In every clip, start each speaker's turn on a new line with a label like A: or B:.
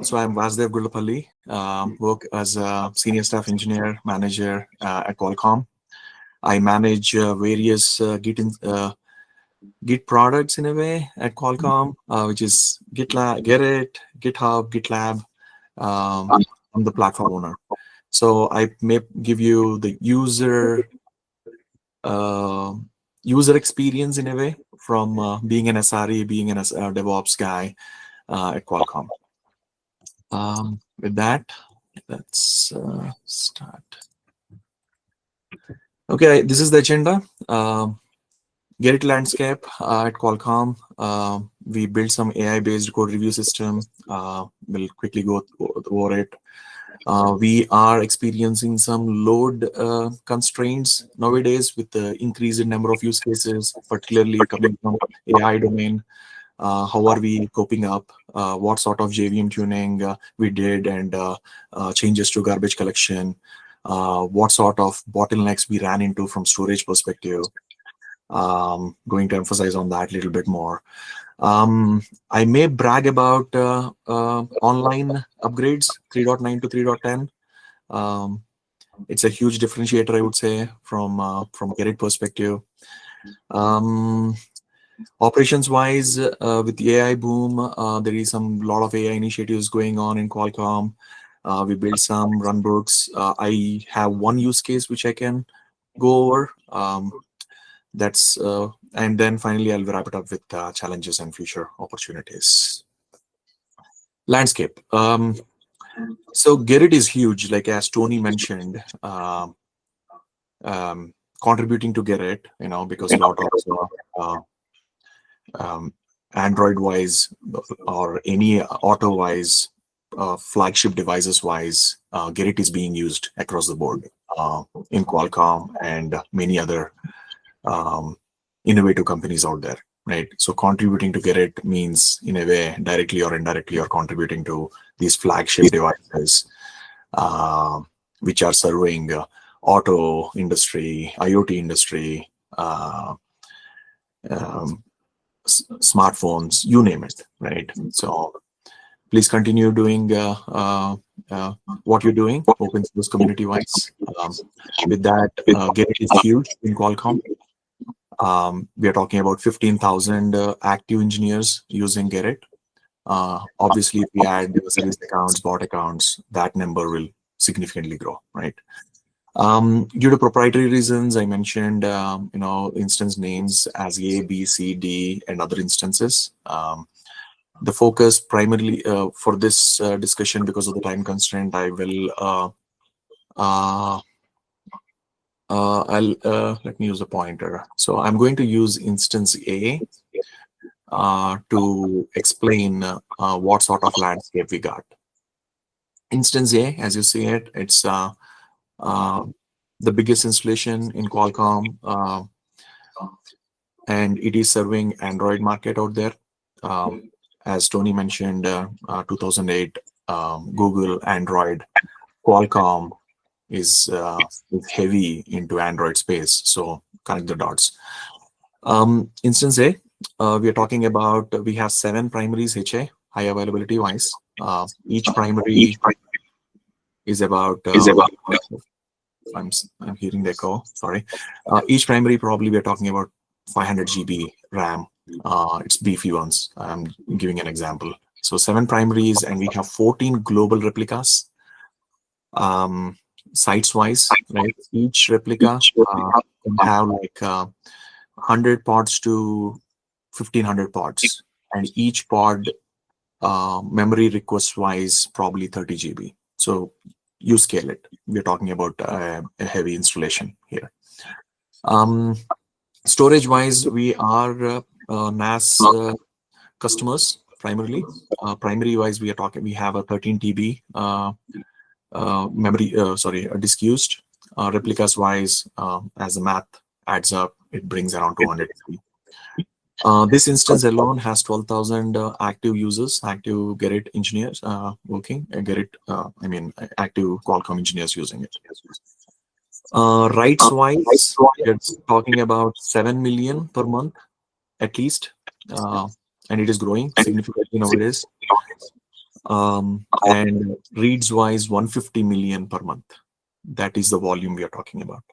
A: So I'm Vasdev Gullapalli, work as a senior staff engineer manager at Qualcomm. I manage various Git products in a way at Qualcomm, which is GitLab, Gerrit, GitHub, GitLab. I'm the platform owner. So I may give you the uh, user experience in a way from being an SRE, being an DevOps guy at Qualcomm. With that, let's start. Okay, this is the agenda. Gerrit landscape at Qualcomm. We built some AI-based code review system. We'll quickly go over it. We are experiencing some load constraints nowadays with the increased number of use cases, particularly coming from AI domain. How are we coping up? What sort of JVM tuning we did, and changes to garbage collection? What sort of bottlenecks we ran into from storage perspective? Going to emphasize on that a little bit more. I may brag about online upgrades 3.9 to 3.10. It's a huge differentiator, I would say, from Gerrit perspective. Operations wise, with the AI boom, there is some lot of AI initiatives going on in Qualcomm. We built some runbooks. I have one use case which I can go over. And then finally I'll wrap it up with challenges and future opportunities. Landscape. So Gerrit is huge, like as Tony mentioned, contributing to Gerrit, because a lot of Android wise or any auto wise flagship devices wise, Gerrit is being used across the board in Qualcomm and many other innovative companies out there, right? So contributing to Gerrit means, in a way, directly or indirectly, you're contributing to these flagship devices, which are serving auto industry, IoT industry, smartphones, you name it, right? So please continue doing what you're doing, open source community wise. With that, Gerrit is huge in Qualcomm. We are talking about 15,000 active engineers using Gerrit. Obviously, if we add service accounts, bot accounts, that number will significantly grow, right? Due to proprietary reasons, I mentioned, instance names as A, B, C, D, and other instances. The focus primarily for this discussion, because of the time constraint, I will let me use a pointer. So I'm going to use instance A to explain what sort of landscape we got. Instance A, as you see it, it's the biggest installation in Qualcomm, and it is serving Android market out there. As Tony mentioned, 2008, Google, Android, Qualcomm is heavy into Android space. So connect the dots. Instance A, we are talking about, we have 7 primaries HA, high availability wise. Each primary is about, I'm hearing the echo, sorry. Each primary, probably we're talking about 500 GB RAM. It's beefy ones. I'm giving an example. So 7 primaries, and we have 14 global replicas. Sites wise, right? Each replica can have like 100 pods to 1500 pods, and each pod memory request wise probably 30 GB. So you scale it. We're talking about a heavy installation here. Storage wise, we are NAS customers primarily. Primary wise, we have a 13 TB memory, disk used. Replicas wise, as the math adds up, it brings around 200 TB. This instance alone has 12,000 active users, active Gerrit engineers working. Active Qualcomm engineers using it. Rights wise, we're talking about 7 million per month at least, and it is growing significantly nowadays. and reads wise 150 million per month. That is the volume we are talking about.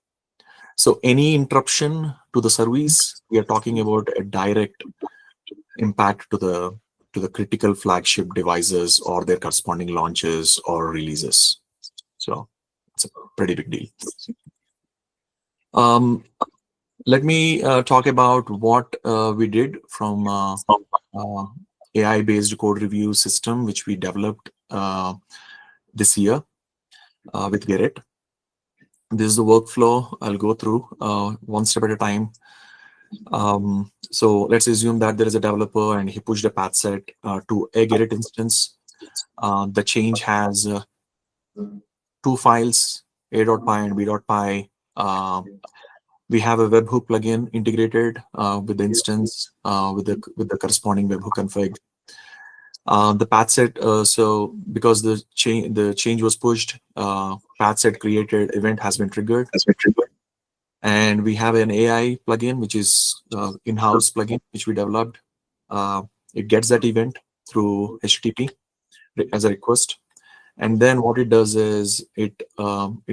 A: So any interruption to the service, we are talking about a direct impact to the critical flagship devices or their corresponding launches or releases. So it's a pretty big deal. Let me talk about what we did from AI-based code review system, which we developed this year with Gerrit. This is the workflow I'll go through one step at a time. So let's assume that there is a developer and he pushed a path set to a Gerrit instance. The change has two files, a.py and b.py. We have a webhook plugin integrated with the instance with the corresponding webhook config. The path set, so because the change was pushed, path set created event has been triggered. And we have an AI plugin, which is in-house plugin, which we developed. It gets that event through HTTP as a request. And then what it does is it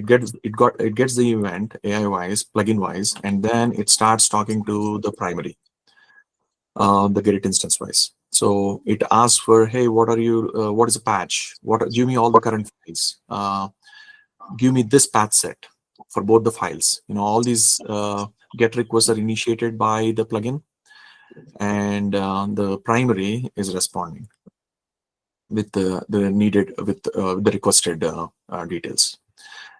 A: gets the event AI wise, plugin wise, and then it starts talking to the primary, the Gerrit instance wise. So it asks for, hey, what is a patch? Give me all the current files. Give me this path set for both the files. All these get requests are initiated by the plugin, and the primary is responding with the requested details.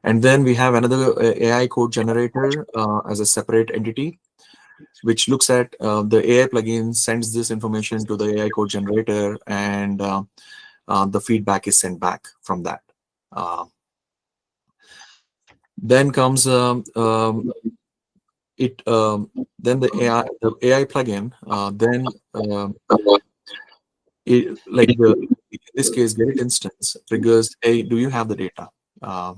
A: And then we have another AI code generator as a separate entity, which looks at the AI plugin, sends this information to the AI code generator, and the feedback is sent back from that. Then comes then the AI plugin in this case, Gerrit instance triggers, hey, do you have the data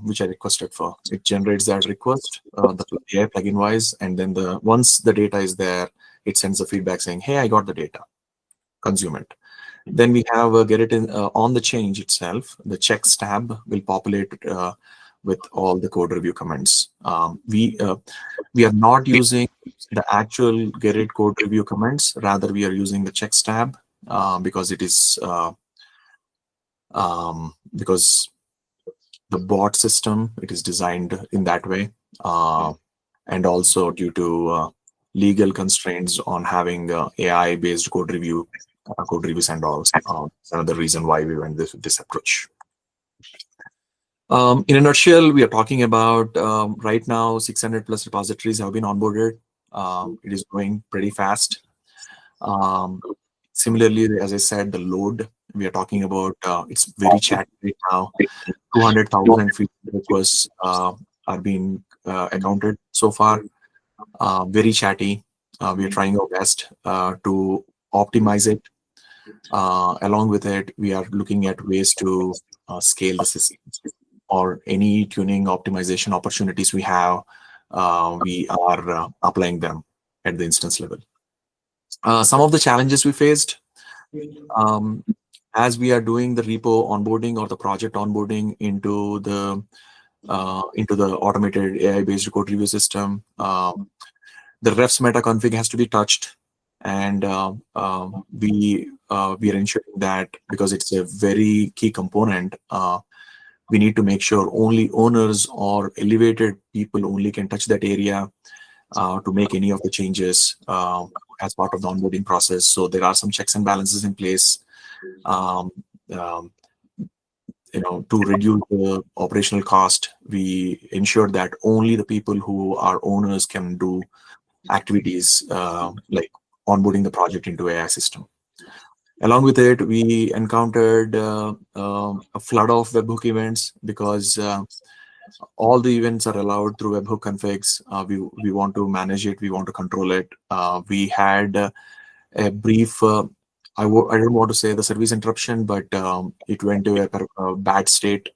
A: which I requested for? It generates that request, the AI plugin wise, and then once the data is there, it sends a feedback saying, hey, I got the data, consume it. Then we have Gerrit on the change itself. The checks tab will populate with all the code review comments. We are not using the actual Gerrit code review comments. Rather, we are using the checks tab because it is because the bot system, it is designed in that way, and also due to legal constraints on having AI-based code reviews and all. That's another reason why we went this approach. In a nutshell, we are talking about right now 600 plus repositories have been onboarded. It is going pretty fast. Similarly, as I said, the load we are talking about, it's very chatty right now. 200,000 requests are being accounted so far. Very chatty. We are trying our best to optimize it. Along with it, we are looking at ways to scale the system, or any tuning optimization opportunities we have. We are applying them at the instance level. Some of the challenges we faced as we are doing the repo onboarding or the project onboarding into the automated AI-based code review system, the refs meta config has to be touched, and we are ensuring that because it's a very key component. We need to make sure only owners or elevated people only can touch that area to make any of the changes as part of the onboarding process. So there are some checks and balances in place, to reduce the operational cost. We ensure that only the people who are owners can do activities like onboarding the project into AI system. Along with it, we encountered a flood of webhook events because all the events are allowed through webhook configs. We want to manage it. We want to control it. We had a brief, I don't want to say the service interruption, but it went to a bad state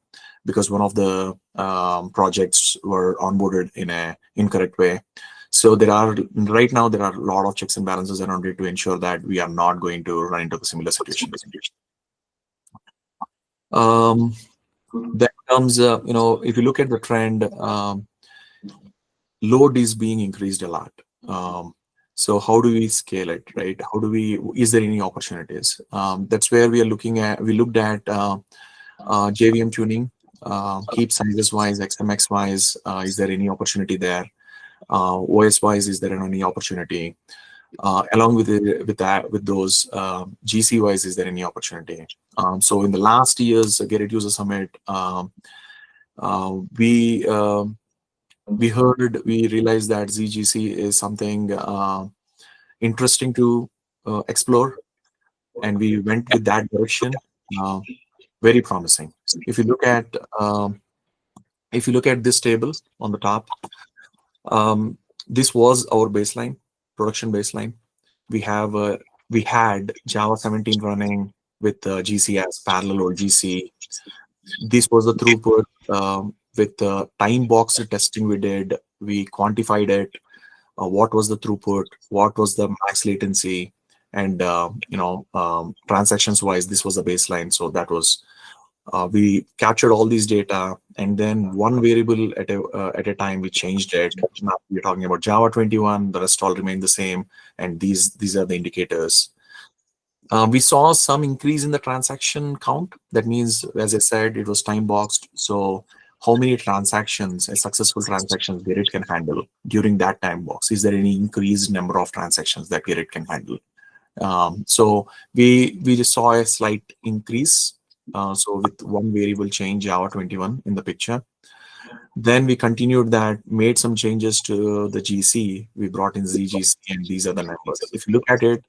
A: because one of the projects were onboarded in an incorrect way. So right now there are a lot of checks and balances around it to ensure that we are not going to run into the similar situation. Um, then comes, if you look at the trend, load is being increased a lot. So how do we scale it, right? Is there any opportunities? That's where we looked at JVM tuning, heap sizes wise, XMX wise, is there any opportunity there? OS wise, is there any opportunity? Along with those GC wise, is there any opportunity? So in the last year's Gerrit User Summit, uh, we um we realized that ZGC is something interesting to explore, and we went with that direction. Uh, Very promising. If you look at um, if you look at this table on the top, um, this was our baseline, production baseline. We have we had Java 17 running with GC as parallel or GC. This was the throughput with time boxed testing we did. We quantified it. What was the throughput? What was the max latency? And transactions wise, this was the baseline. So that was we captured all these data, and then one variable at a time we changed it. Now we're talking about Java 21. The rest all remain the same, and these are the indicators. We saw some increase in the transaction count. That means, as I said, it was time boxed. So how many transactions, a successful transactions, Gerrit can handle during that time box? Is there any increased number of transactions that Gerrit can handle? So we just saw a slight increase. So with one variable change, Java 21 in the picture. Then we continued that, made some changes to the GC. We brought in ZGC, and these are the numbers. If you look at it,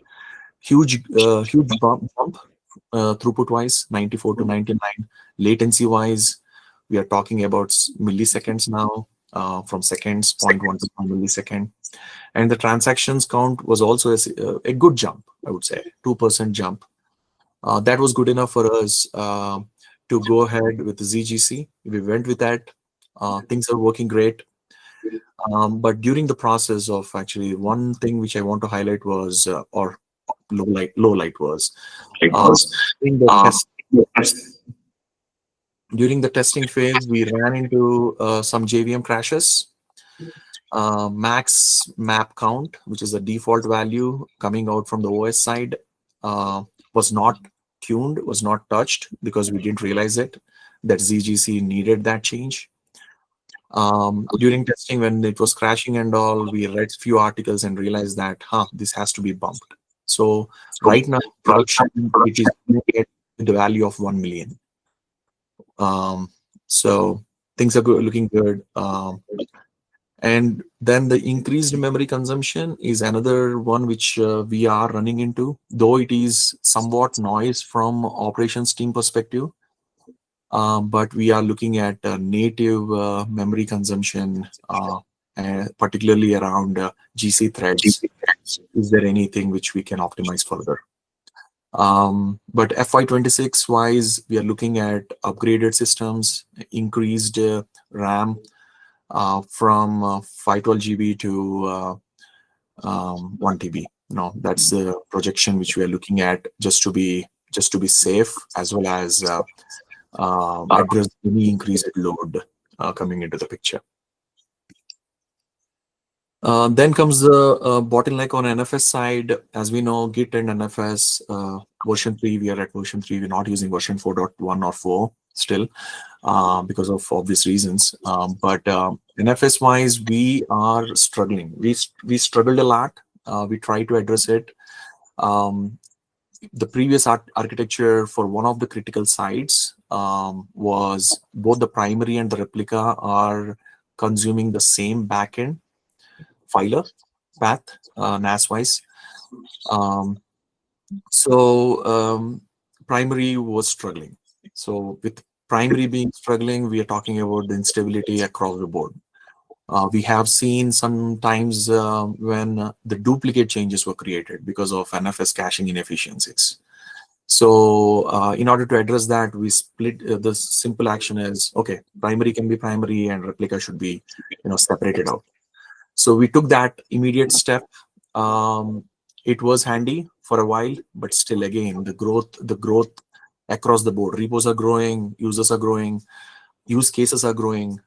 A: huge bump throughput wise, 94 to 99. Latency wise, we are talking about milliseconds now, from seconds, 0.1 to 1 millisecond. And the transactions count was also a good jump, I would say, 2% jump. That was good enough for us to go ahead with the ZGC. We went with that. Things are working great. But during the process of, actually, one thing which I want to highlight was, or low light was, during the test during the testing phase, we ran into some JVM crashes. Max map count, which is the default value coming out from the OS side, was not tuned, was not touched, because we didn't realize it, that ZGC needed that change. During testing, when it was crashing and all, we read few articles and realized that, this has to be bumped. So right now, production, it is at the value of 1 million. So things are looking good. And then the increased memory consumption is another one which we are running into, though it is somewhat noise from operations team perspective. But we are looking at native memory consumption, particularly around GC threads. Is there anything which we can optimize further? But FY26 wise, we are looking at upgraded systems, increased RAM from 512 GB to 1 TB. No, that's the projection which we are looking at, just to be safe, as well as address any increased load coming into the picture. Then comes the bottleneck on NFS side. As we know, Git and NFS version 3, we are at version 3. We're not using version 4.1 or 4 still, because of obvious reasons. But NFS wise, we are struggling. We struggled a lot. We tried to address it. The previous architecture for one of the critical sites was both the primary and the replica are consuming the same backend filer path, NAS wise. Primary was struggling. So with primary being struggling, we are talking about the instability across the board. We have seen sometimes when the duplicate changes were created because of NFS caching inefficiencies. So in order to address that, we split. The simple action is, okay, primary can be primary and replica should be separated out. So we took that immediate step. It was handy for a while, but still, again, the growth across the board. Repos are growing, users are growing, use cases are growing.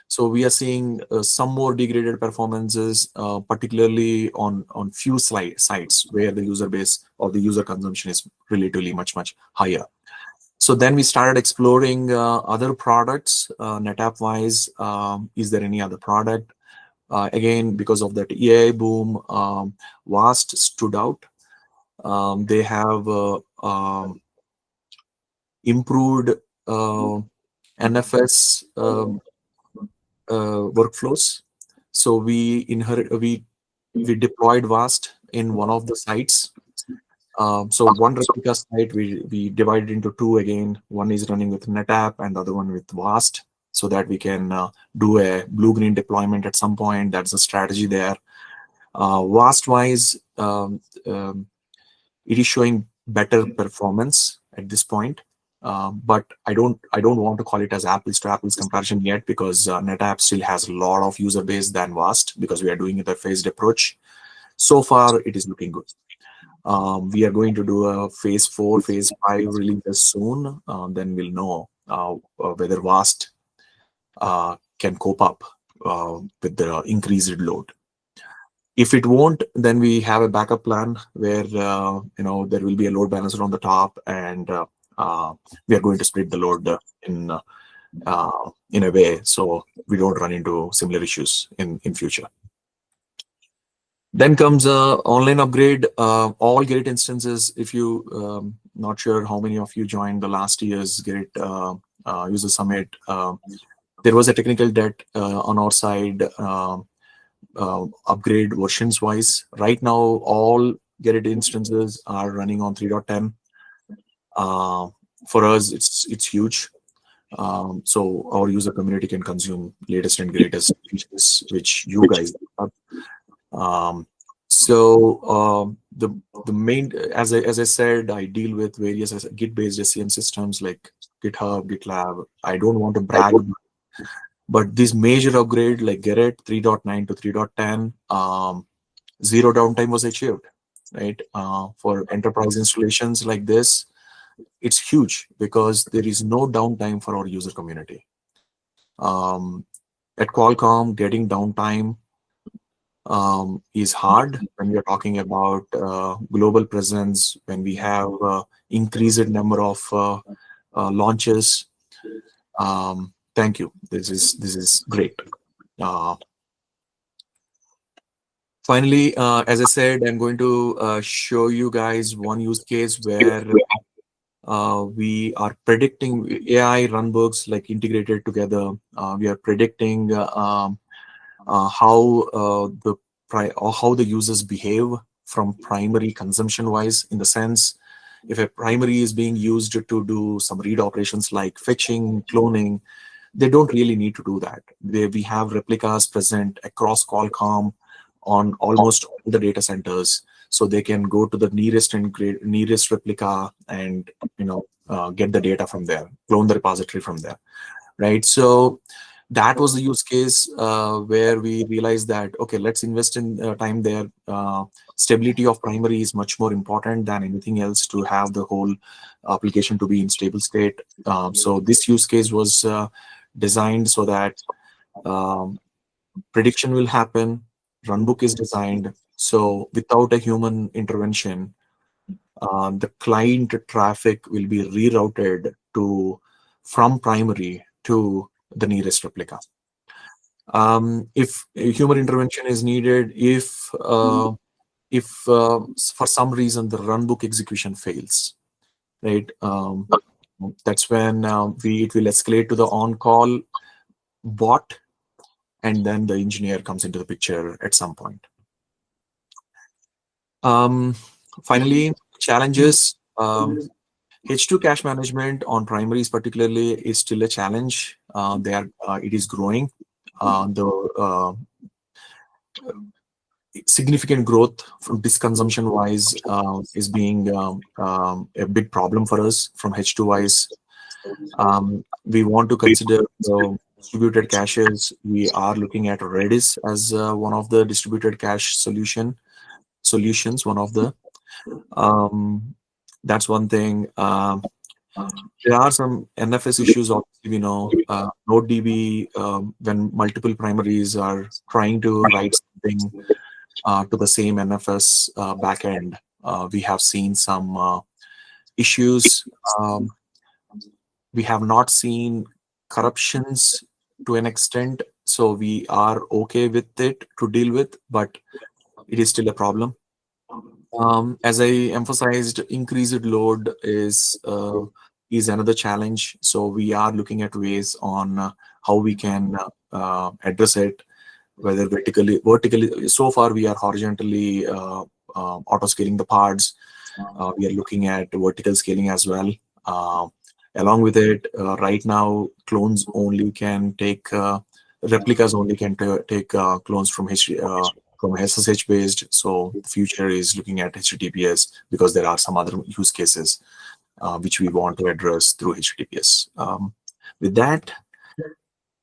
A: So we are seeing some more degraded performances, particularly on few sites where the user base or the user consumption is relatively much higher. So then we started exploring other products, NetApp wise. Is there any other product? Again, because of that AI boom, Vast stood out. They have improved NFS workflows. So we deployed Vast in one of the sites. So one replica site we divided into two again. One is running with NetApp and the other one with Vast, so that we can do a blue-green deployment at some point. That's the strategy there. Vast wise, it is showing better performance at this point. But I don't want to call it as apples to apples comparison yet, because NetApp still has a lot of user base than Vast, because we are doing it a phased approach. So far, it is looking good. We are going to do a phase 4, phase 5 releases soon. Then we'll know whether Vast can cope up with the increased load. If it won't, then we have a backup plan where there will be a load balancer on the top, and we are going to split the load in a way so we don't run into similar issues in future. Then comes online upgrade. All Gerrit instances, if you not sure how many of you joined the last year's Gerrit user summit, there was a technical debt on our side. Upgrade versions wise, right now all Gerrit instances are running on 3.10. For us, it's huge. So our user community can consume latest and greatest features which you guys have. The main, as I said, I deal with various Git-based SCM systems like GitHub, GitLab. I don't want to brag, but this major upgrade like Gerrit 3.9 to 3.10, zero downtime was achieved, right? For enterprise installations like this, it's huge because there is no downtime for our user community. At Qualcomm, getting downtime is hard when we are talking about global presence, when we have increased number of launches. Thank you. This is great. Finally, as I said, I'm going to show you guys one use case where we are predicting AI runbooks like integrated together. We are predicting how the users behave from primary consumption wise, in the sense if a primary is being used to do some read operations like fetching, cloning, they don't really need to do that. We have replicas present across Qualcomm on almost all the data centers, so they can go to the nearest replica and get the data from there, clone the repository from there, right? So that was the use case where we realized that, okay, let's invest in time there. Stability of primary is much more important than anything else to have the whole application to be in stable state. So this use case was designed so that prediction will happen, runbook is designed, so without a human intervention, the client traffic will be rerouted from primary to the nearest replica. If human intervention is needed, if for some reason the runbook execution fails, right? That's when it will escalate to the on-call bot, and then the engineer comes into the picture at some point. Finally, challenges. H2 cache management on primaries particularly is still a challenge. It is growing. The significant growth from disk consumption wise is being a big problem for us from H2 wise. We want to consider distributed caches. We are looking at Redis as one of the distributed cache solutions. One of the that's one thing. There are some NFS issues, obviously, we know. NodeDB, when multiple primaries are trying to write something to the same NFS backend, we have seen some issues. We have not seen corruptions to an extent, so we are okay with it to deal with, but it is still a problem. As I emphasized, increased load is another challenge. So we are looking at ways on how we can address it, whether vertically. So far, we are horizontally auto scaling the pods. We are looking at vertical scaling as well. Uh, Along with it, right now, clones only can take replicas only can take clones from SSH based. So the future is looking at HTTPS because there are some other use cases which we want to address through HTTPS. With that,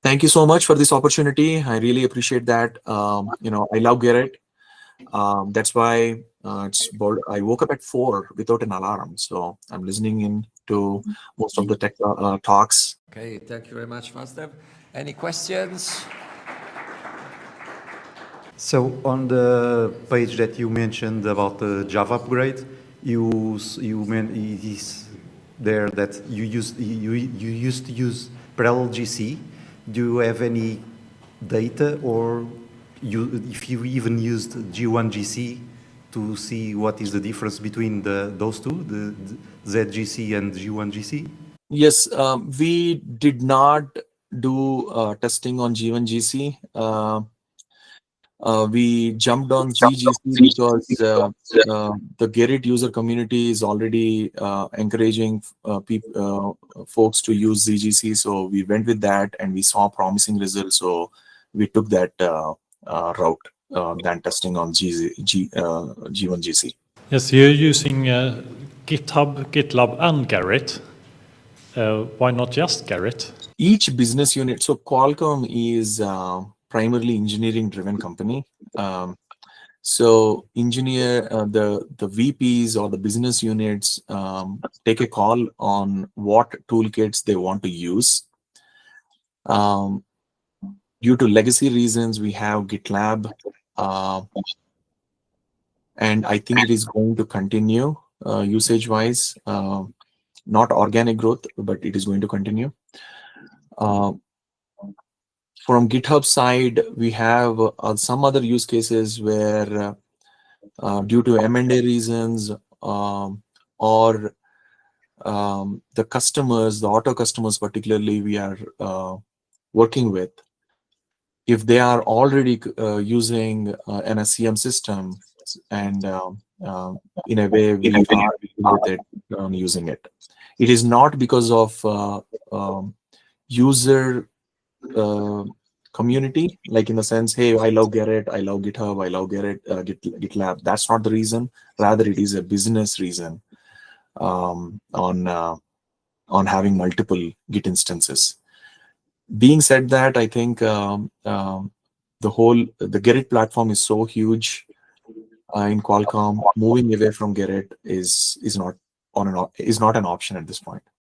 A: thank you so much for this opportunity. I really appreciate that. I love Gerrit. That's why I woke up at 4 without an alarm. So I'm listening in to most of the tech talks.
B: Okay, thank you very much, Vasdev. Any questions?
C: So on the page that you mentioned about the Java upgrade, it is there that you used to use parallel GC. Do you have any data, or if you even used G1 GC to see what is the difference between those two, the ZGC and G1 GC?
A: Yes, we did not do testing on G1 GC. We jumped on ZGC because the Gerrit user community is already encouraging folks to use ZGC. So we went with that and we saw promising results. So we took that route than testing on G1 GC.
D: Yes, you're using GitHub, GitLab, and Gerrit. Why not just Gerrit?
A: Each business unit. So Qualcomm is primarily engineering driven company. So the VPs or the business units take a call on what toolkits they want to use. Due to legacy reasons, we have GitLab, and I think it is going to continue usage wise, not organic growth, but it is going to continue. From GitHub side, we have some other use cases where due to M&A reasons or the customers, the auto customers particularly, we are working with, if they are already using an SCM system and in a way we are with it, using it. It is not because of user community, like in the sense, hey, I love Gerrit, I love GitHub, I love Gerrit, GitLab. That's not the reason. Rather, it is a business reason on having multiple Git instances. Being said that, I think the Gerrit platform is so huge in Qualcomm. Moving away from Gerrit is not an option at this point.